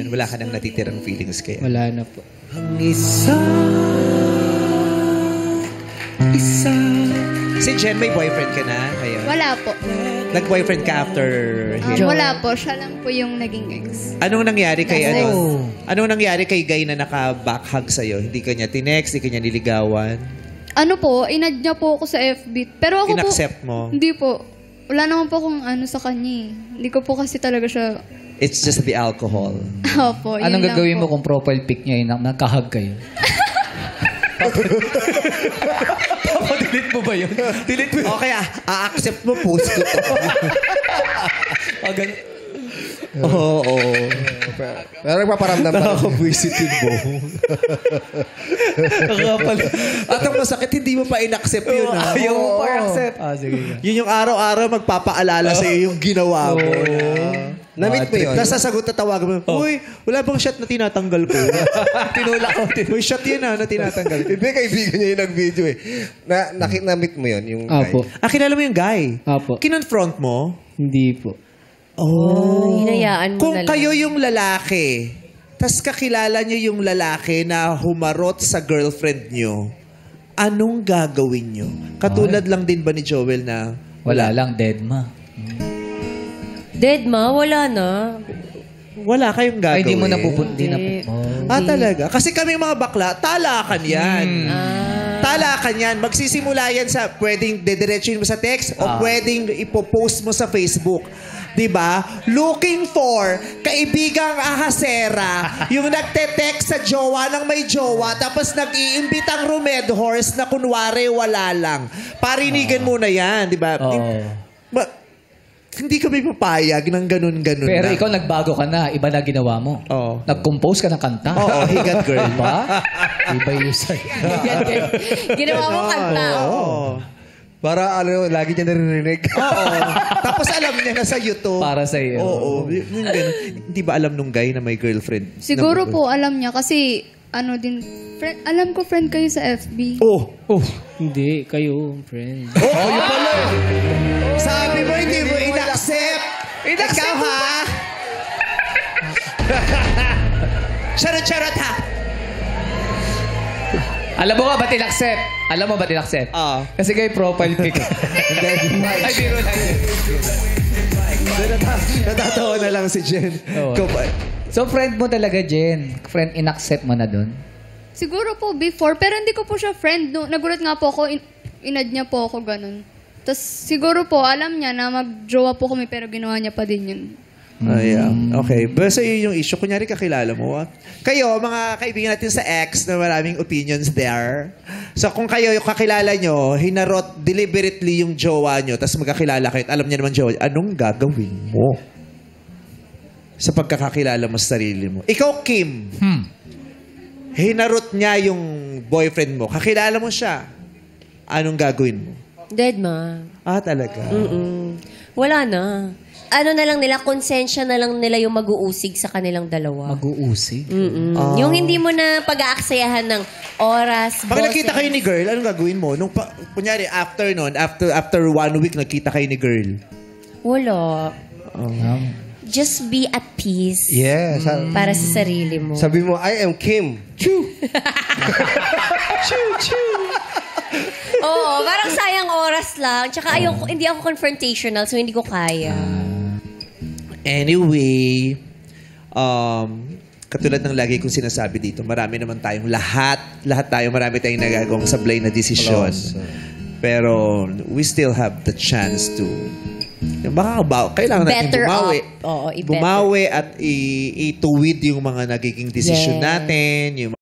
ngayon, wala ka nang natitirang feelings kaya. Wala na po. Ang isa. Si Jen, may boyfriend ka na ngayon? Wala po. Nag-boyfriend ka after him? Wala po. Siya lang po yung naging ex. Anong nangyari kay Yes. Anong nangyari kay Guy na naka-backhug sa'yo? Hindi ka niya tinext, hindi ka niya niligawan? Ano po, inad niya po ako sa FB. Pero ako In-accept po, mo? Hindi po. Wala naman po akong ano sa kanya eh. Hindi ko po kasi talaga siya... It's just the alcohol. Opo, yun Anong lang gagawin po. mo kung profile pic niya yung nagkahag kayo? Delete mo ba yun? Delete mo. Okay, a-accept mo, post ko to. Oo. Pero nagpaparamdam pa. Nakakabwisit yung buhong. At ang masakit, hindi mo pa in-accept yun. Ayaw mo pa accept. Sige. Yun yung araw-araw magpapaalala sa'yo yung ginawa mo. Na-meet mo yun? Tapos sasagot na tawagan mo, uy, wala bang shot na tinatanggal ko? Tinulak ko. Uy, shot yun na tinatanggal ko. Hindi, kaibigan niya yung nag-video eh. Na-meet mo yun, yung guy. Apo. Kilala mo yung guy? Apo. Kinonfront mo? Hindi po. Hinayaan mo Kung na lang. kayo yung lalaki, tas kakilala niyo yung lalaki na humarot sa girlfriend niyo, anong gagawin niyo? Katulad lang din ba ni Joel na Wala lang, dead ma. Dead ma, wala na. wala kayong gagawin? Ay, hindi mo napupunta. Hindi na po. Talaga? Kasi kami mga bakla, talakan yan. Talakan yan. Magsisimula yan sa pwedeng dediretsuhin mo sa text o pwedeng ipopost mo sa Facebook. Diba? Looking for kaibigang ahasera, yung nagte-text sa jowa ng may jowa, tapos nag-iimbitang rumed horse na kunwari wala lang. Parinigan muna yan, diba? Hindi kami papayag ng ganun-ganun Pero na. ikaw nagbago ka na. Iba na ginawa mo. Oo. Nag-compose ka ng kanta. Oo, higat girl. Diba? Iba yung sa'yo. Ginawa mo kanta. Oo. Para lagi niya naririnig. Oo. Tapos alam niya na sa YouTube. Para sa'yo. Oo. Yung ganun. Hindi ba alam nung guy na may girlfriend? Siguro po alam niya kasi ano din, alam ko friend kayo sa FB. Oh. Hindi. Kayo, friend. Oh, yun pala. Sabi mo, hindi mo in-accept. Ikaw, ha? Charot-charot, ha? Alam mo ba in-accept? Alam mo ba in-accept? Kasi kayo profile pic. Ay, biro lang yun. Natatawa na lang si Jen. So, friend mo talaga, Jen. Friend, in-accept mo na dun? Siguro po before, pero hindi ko po siya friend. No, nagulat nga po ako, inad niya po ako ganun. Tapos siguro po, alam niya na mag-jowa po kami pero ginawa niya pa din yun. Yeah. Okay. Basta yun yung issue. Kunyari kakilala mo. Kayo, mga kaibigan natin sa X na maraming opinions there. So kung kayo yung kakilala nyo, hinarot deliberately yung jowa nyo, tapos magkakilala kayo, at alam niya naman jowa, anong gagawin mo? Sa pagkakakilala mo sa sarili mo. Ikaw, Kim. Hinarot niya yung boyfriend mo. Kakilala mo siya. Anong gagawin mo? Dead ma. Talaga? Wala na. Ano na lang nila, konsensya na lang nila yung mag-uusig sa kanilang dalawa. Mag-uusig? Yung hindi mo na pag-aaksayahan ng oras, Pag nakita kayo ni girl, anong gagawin mo? Nung kunyari, after 1 week, nakita kayo ni girl. Wala. Just be at peace. Yeah. Para sa sarili mo. Sabi mo, I am Kim. Oo, parang sayang oras lang. Tsaka hindi ako confrontational, so hindi ko kaya. Anyway, katulad ng lagi kong sinasabi dito, marami naman tayong lahat tayo, marami tayong nagagawang sablay na desisyon. Pero we still have the chance to kailangan natin Better bumawi. up. Oo, Bumawi at ituwid yung mga nagiging desisyon natin, yung